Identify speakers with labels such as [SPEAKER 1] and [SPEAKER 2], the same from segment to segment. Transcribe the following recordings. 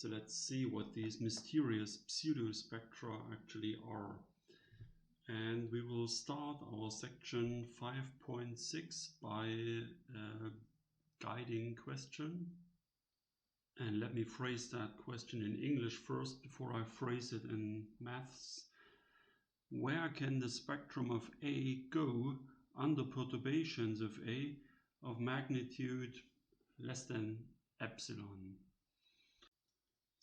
[SPEAKER 1] So let's see what these mysterious pseudospectra actually are. And we will start our section 5.6 by a guiding question. And let me phrase that question in English first before I phrase it in maths. Where can the spectrum of A go under perturbations of A of magnitude less than epsilon?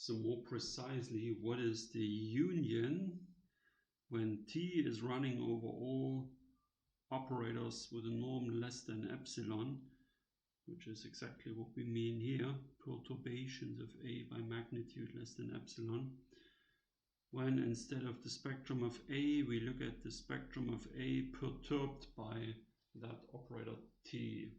[SPEAKER 1] So more precisely, what is the union when T is running over all operators with a norm less than epsilon, which is exactly what we mean here, perturbations of A by magnitude less than epsilon, when instead of the spectrum of A, we look at the spectrum of A perturbed by that operator T.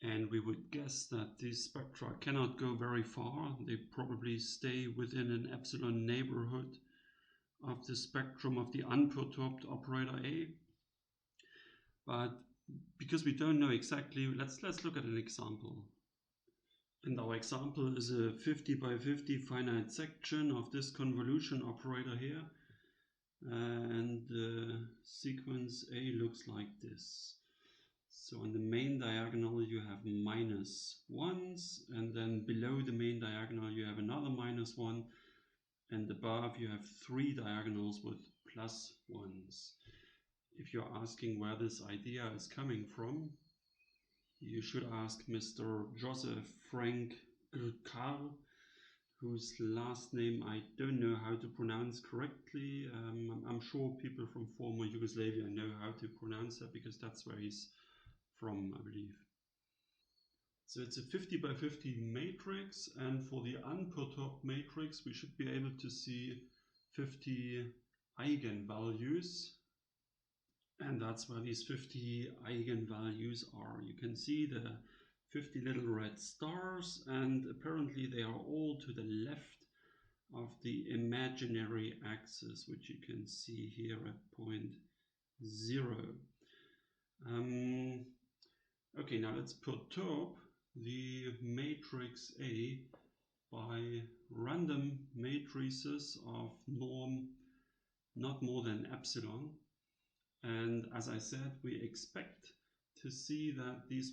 [SPEAKER 1] And we would guess that these spectra cannot go very far. They probably stay within an epsilon neighborhood of the spectrum of the unperturbed operator A. But because we don't know exactly, let's look at an example. And our example is a 50 by 50 finite section of this convolution operator here. And the sequence A looks like this. So on the main diagonal you have minus ones, and then below the main diagonal you have another minus one, and above you have three diagonals with plus ones. If you're asking where this idea is coming from, you should ask Mr. Joseph Frank Karl, whose last name I don't know how to pronounce correctly. I'm sure people from former Yugoslavia know how to pronounce that because that's where he's from, I believe. So it's a 50 by 50 matrix, and for the unperturbed matrix we should be able to see 50 eigenvalues, and that's where these 50 eigenvalues are. You can see the 50 little red stars, and apparently they are all to the left of the imaginary axis, which you can see here at point 0. Okay, now let's perturb the matrix A by random matrices of norm not more than epsilon. And as I said, we expect to see that these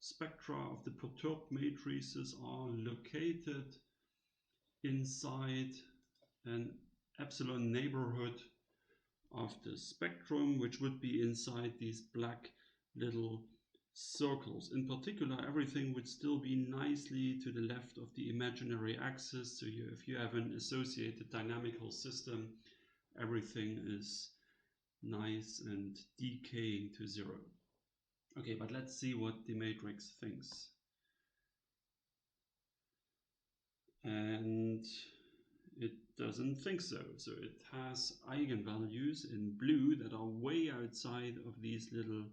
[SPEAKER 1] spectra of the perturbed matrices are located inside an epsilon neighborhood of the spectrum, which would be inside these black little circles. In particular, everything would still be nicely to the left of the imaginary axis. So if you have an associated dynamical system, everything is nice and decaying to 0. Okay, but let's see what the matrix thinks. And it doesn't think so. So it has eigenvalues in blue that are way outside of these little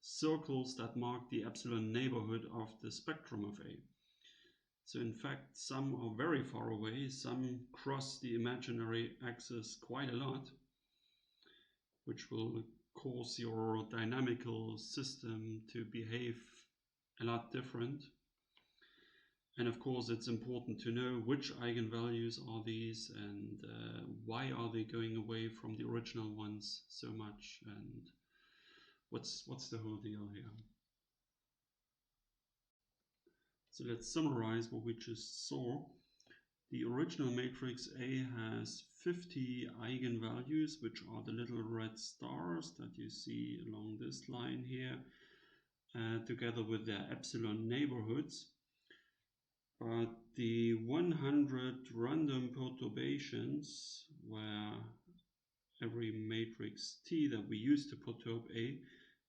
[SPEAKER 1] circles that mark the epsilon neighborhood of the spectrum of A. So in fact, some are very far away, some cross the imaginary axis quite a lot, which will cause your dynamical system to behave a lot different. And of course, it's important to know which eigenvalues are these and why are they going away from the original ones so much, and what's the whole deal here. So let's summarize what we just saw. The original matrix A has 50 eigenvalues, which are the little red stars that you see along this line here, together with their epsilon neighborhoods. But the 100 random perturbations, where every matrix T that we use to perturb A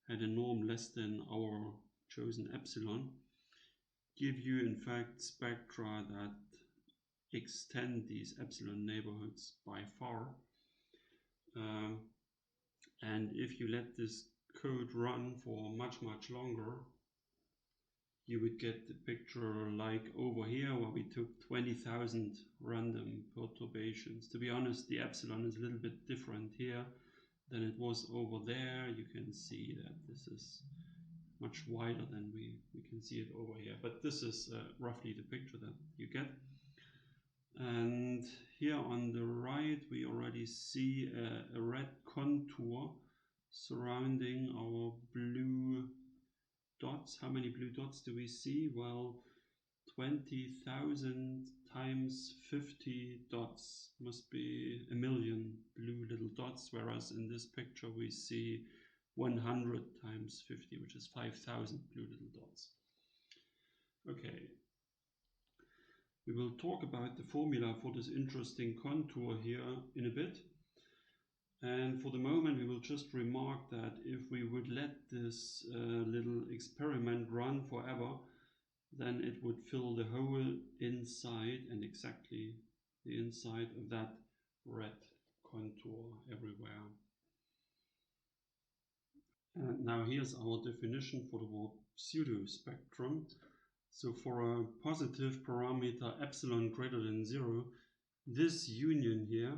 [SPEAKER 1] had a norm less than our chosen epsilon, give you in fact spectra that extend these epsilon neighborhoods by far. And if you let this code run for much longer, you would get the picture like over here, where we took 20,000 random perturbations. To be honest, the epsilon is a little bit different here than it was over there. You can see that this is much wider than we can see it over here, but this is roughly the picture that you get. And here on the right we already see a red contour surrounding our blue dots. How many blue dots do we see? Well, 20,000 times 50 dots must be a million blue little dots, whereas in this picture we see 100 times 50, which is 5,000 blue little dots. Okay, we will talk about the formula for this interesting contour here in a bit. And for the moment we will just remark that if we would let this little experiment run forever, then it would fill the whole inside and exactly the inside of that red contour everywhere. And now here's our definition for the word pseudospectrum. So for a positive parameter epsilon greater than 0, this union here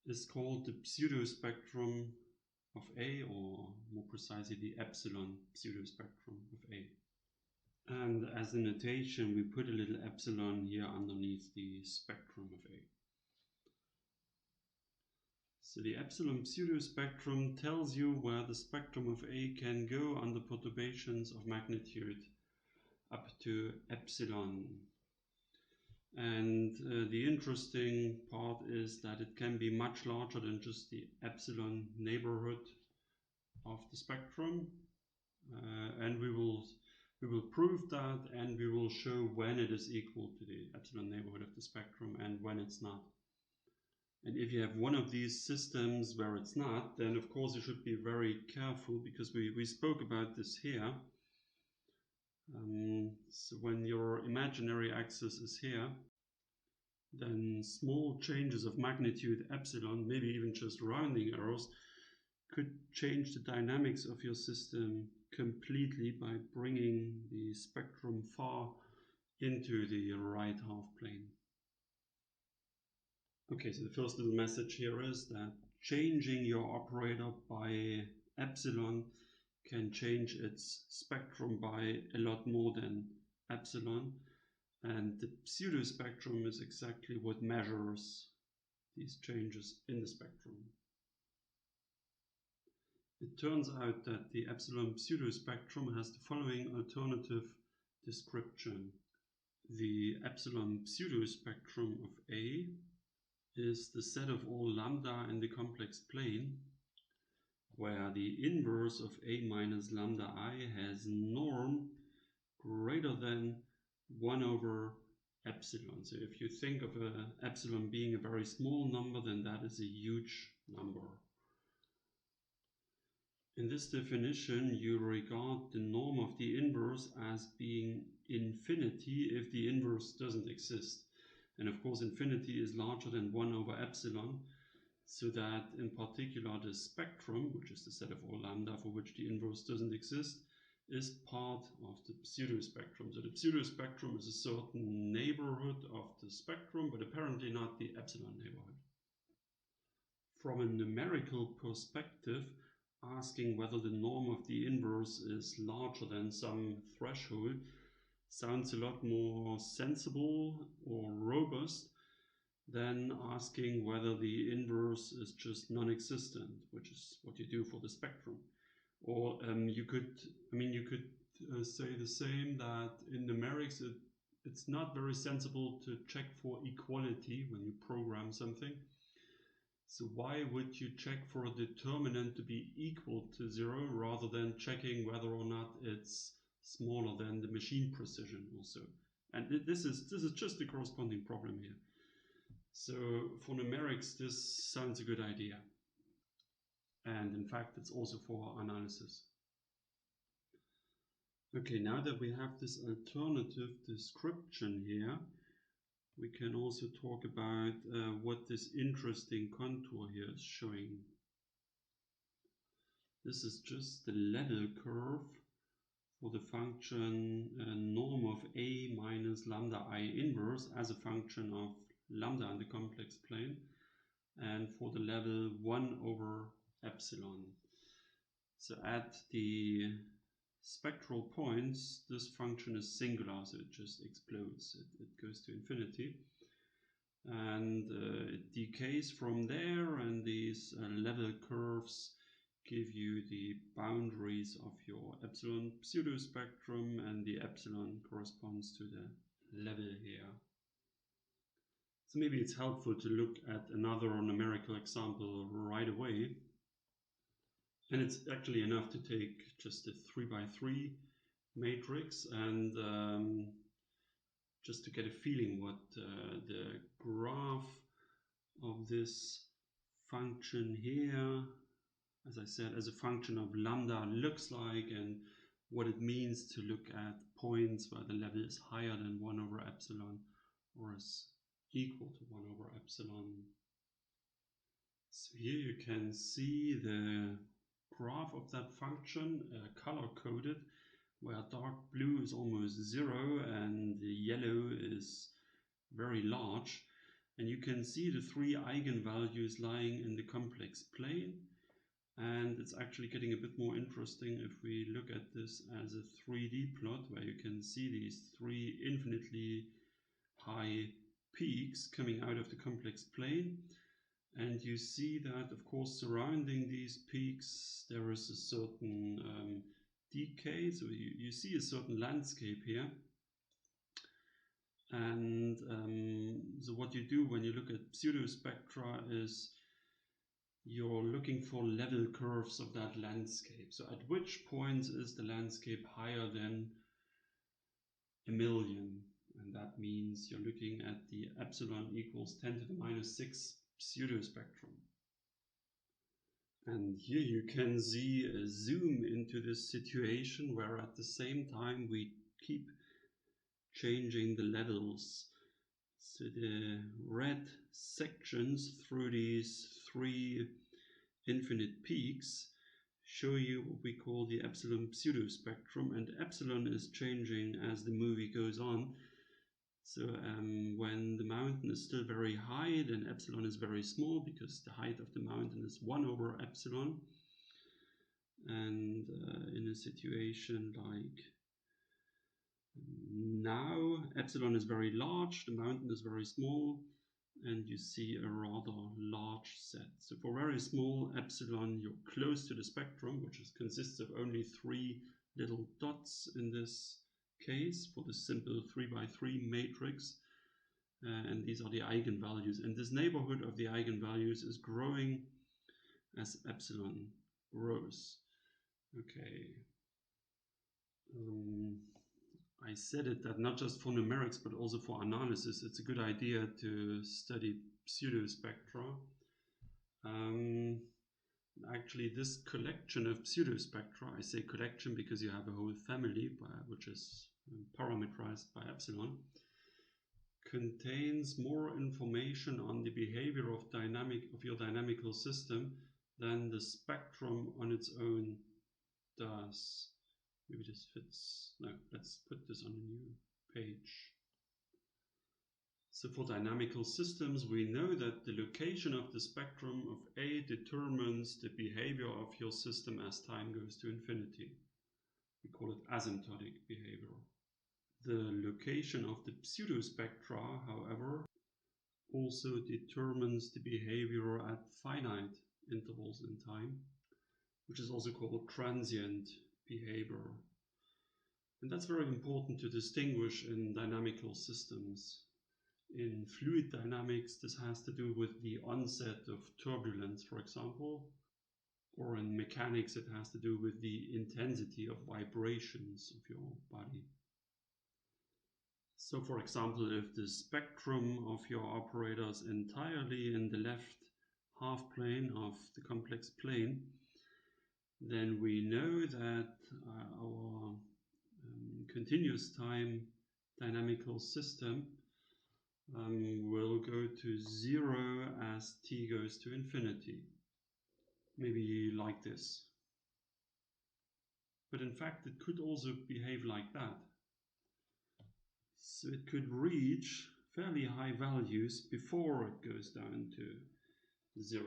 [SPEAKER 1] is called the pseudospectrum of A, or more precisely the epsilon pseudospectrum of A. And as a notation, we put a little epsilon here underneath the spectrum of A. So the epsilon pseudospectrum tells you where the spectrum of A can go under perturbations of magnitude up to epsilon. And the interesting part is that it can be much larger than just the epsilon neighborhood of the spectrum. And we will prove that, and we will show when it is equal to the epsilon neighborhood of the spectrum and when it's not. And if you have one of these systems where it's not, then of course you should be very careful, because we spoke about this here. So when your imaginary axis is here, then small changes of magnitude epsilon, maybe even just rounding errors, could change the dynamics of your system completely by bringing the spectrum far into the right half plane. Okay, so the first little message here is that changing your operator by epsilon can change its spectrum by a lot more than epsilon, and the pseudospectrum is exactly what measures these changes in the spectrum. It turns out that the epsilon pseudospectrum has the following alternative description. The epsilon pseudospectrum of A is the set of all lambda in the complex plane, where the inverse of A minus lambda I has norm greater than 1 over epsilon. So if you think of epsilon being a very small number, then that is a huge number. In this definition, you regard the norm of the inverse as being infinity if the inverse doesn't exist. And of course, infinity is larger than 1 over epsilon, so that in particular the spectrum, which is the set of all lambda for which the inverse doesn't exist, is part of the pseudospectrum. So the pseudospectrum is a certain neighborhood of the spectrum, but apparently not the epsilon neighborhood. From a numerical perspective, asking whether the norm of the inverse is larger than some threshold sounds a lot more sensible or robust than asking whether the inverse is just non-existent, which is what you do for the spectrum. Or you could say the same, that in numerics it's not very sensible to check for equality when you program something. So why would you check for a determinant to be equal to 0 rather than checking whether or not it's smaller than the machine precision also? And this is just the corresponding problem here. So for numerics, this sounds a good idea. And in fact, it's also for analysis. Okay, now that we have this alternative description here, we can also talk about what this interesting contour here is showing. This is just the level curve for the function norm of A minus lambda I inverse as a function of lambda in the complex plane, and for the level 1 over epsilon. So at the spectral points, this function is singular, so it just explodes, it goes to infinity. And it decays from there, and these level curves give you the boundaries of your epsilon pseudospectrum, and the epsilon corresponds to the level here. So maybe it's helpful to look at another numerical example right away. And it's actually enough to take just a 3x3 matrix and just to get a feeling what the graph of this function here, as I said, as a function of lambda looks like, and what it means to look at points where the level is higher than 1 over epsilon or is equal to 1 over epsilon. So here you can see the graph of that function color coded, where dark blue is almost 0 and the yellow is very large. And you can see the 3 eigenvalues lying in the complex plane. And it's actually getting a bit more interesting if we look at this as a 3D plot, where you can see these 3 infinitely high peaks coming out of the complex plane. And you see that, of course, surrounding these peaks, there is a certain decay. So you see a certain landscape here. And so what you do when you look at pseudospectra is you're looking for level curves of that landscape. So at which points is the landscape higher than 1,000,000? And that means you're looking at the epsilon equals 10 to the minus 6 pseudospectrum. And here you can see a zoom into this situation where at the same time we keep changing the levels. So the red sections through these 3 infinite peaks show you what we call the epsilon pseudospectrum, and epsilon is changing as the movie goes on. So when the mountain is still very high, then epsilon is very small because the height of the mountain is 1 over epsilon. And in a situation like now, epsilon is very large, the mountain is very small, and you see a rather large set. So for very small epsilon, you're close to the spectrum, which consists of only 3 little dots in this case for the simple 3x3 matrix. And these are the eigenvalues. And this neighborhood of the eigenvalues is growing as epsilon grows. Okay. I said it that not just for numerics but also for analysis it's a good idea to study pseudospectra. Actually, this collection of pseudospectra, I say collection because you have a whole family which is parameterized by epsilon, contains more information on the behavior of your dynamical system than the spectrum on its own does. Maybe this fits. No, let's put this on a new page. So for dynamical systems, we know that the location of the spectrum of A determines the behavior of your system as time goes to infinity. We call it asymptotic behavior. The location of the pseudospectra, however, also determines the behavior at finite intervals in time, which is also called transient behavior. And that's very important to distinguish in dynamical systems. In fluid dynamics, this has to do with the onset of turbulence, for example, or in mechanics, it has to do with the intensity of vibrations of your body. So, for example, if the spectrum of your operator is entirely in the left half plane of the complex plane, then we know that our continuous time dynamical system will go to 0 as t goes to infinity. Maybe like this. But in fact, it could also behave like that. So it could reach fairly high values before it goes down to 0.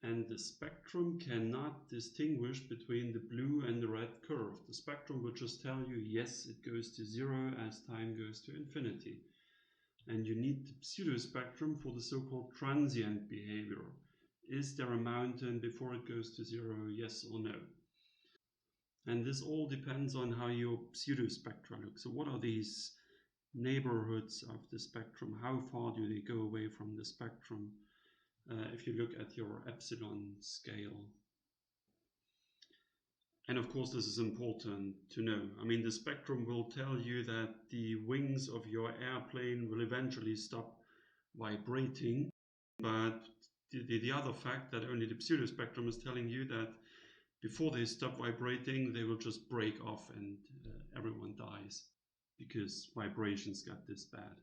[SPEAKER 1] And the spectrum cannot distinguish between the blue and the red curve. The spectrum will just tell you, yes, it goes to 0 as time goes to infinity. And you need the pseudospectrum for the so-called transient behavior. Is there a mountain before it goes to 0, yes or no? And this all depends on how your pseudospectra look. So what are these neighborhoods of the spectrum? How far do they go away from the spectrum? If you look at your epsilon scale. And of course, this is important to know. I mean, the spectrum will tell you that the wings of your airplane will eventually stop vibrating. But the other fact that only the pseudospectrum is telling you that before they stop vibrating, they will just break off and everyone dies because vibrations got this bad.